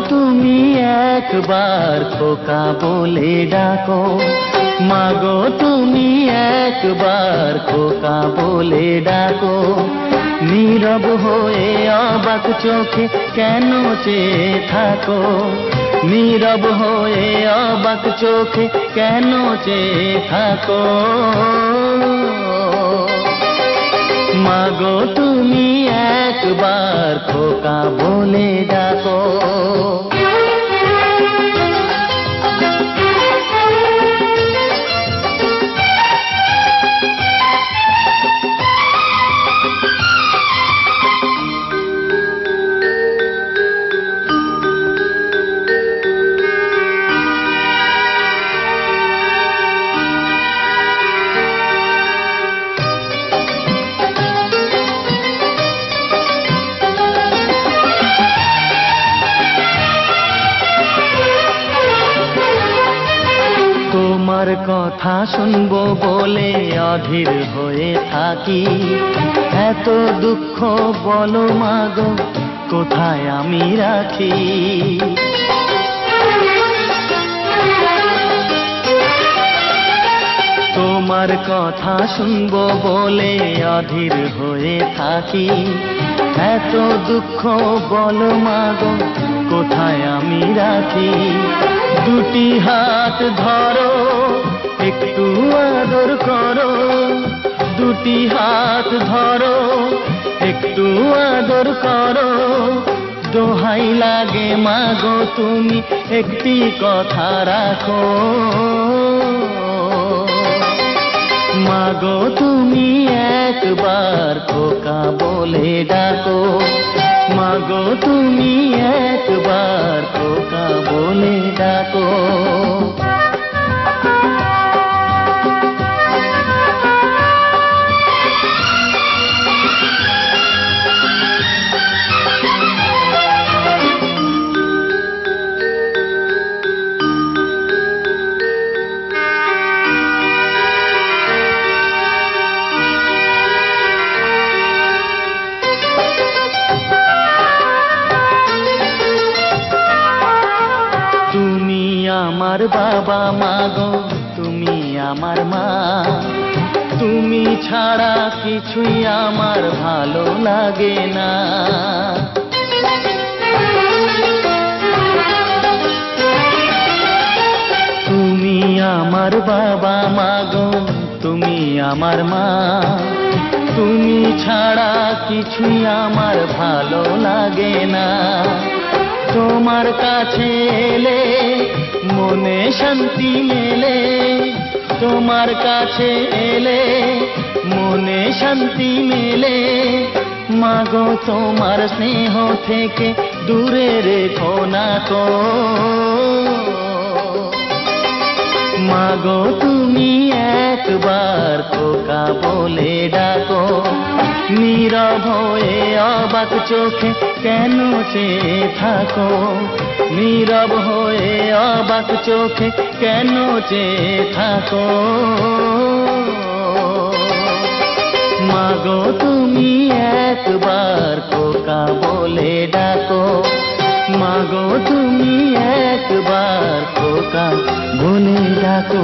তুমি একবার খোকা বলে ডাকো, মাগো তুমি একবার খোকা বলে ডাকো। নীরব হয়ে অবাক চোখে কেন চেয়ে থাকো, নীরব হয়ে অবাক চোখে কেন চেয়ে থাকো। মাগো তুমি একবার খোকা বলে ডাকো। তোমার কথা শুনবো বলে অধীর হয়ে থাকি, এত দুঃখ বলো মাগো কোথায় আমি রাখি। তোমার কথা শুনবো বলে অধীর হয়ে থাকি, এত দুঃখ বলো মাগো কোথায় আমি রাখি। দুটি হাত ধরো একটু আদর করো, দুটি হাত ধরো একটু আদর করো। দোহাই লাগে মাগো তুমি একটি কথা রাখো, মাগো তুমি একবার খোকা বলে ডাকো, মাগো তুমি একবার খোকা বলে ডাকো। আমার বাবা মাগো তুমি আমার মা, তুমি ছাড়া কিছুই আমার ভালো লাগে না। তুমি আমার বাবা মাগো তুমি আমার মা, তুমি ছাড়া কিছুই আমার ভালো লাগে না। তোমার কাছে এলে মনে শান্তি মেলে, তোমার কাছে এলে মনে শান্তি মেলে। মাগো তোমার স্নেহ থেকে দূরে রেখো না কো, মাগো তুমি একবার খোকা বলে ডাকো। নীরব হয়ে অবাক চোখে কেন চেয়ে থাকো, নীরব হয়ে অবাক চোখে কেন চেয়ে থাকো। মাগো তুমি একবার খোকা বলে ডাকো, মাগো তুমি একবার খোকা বলে ডাকো।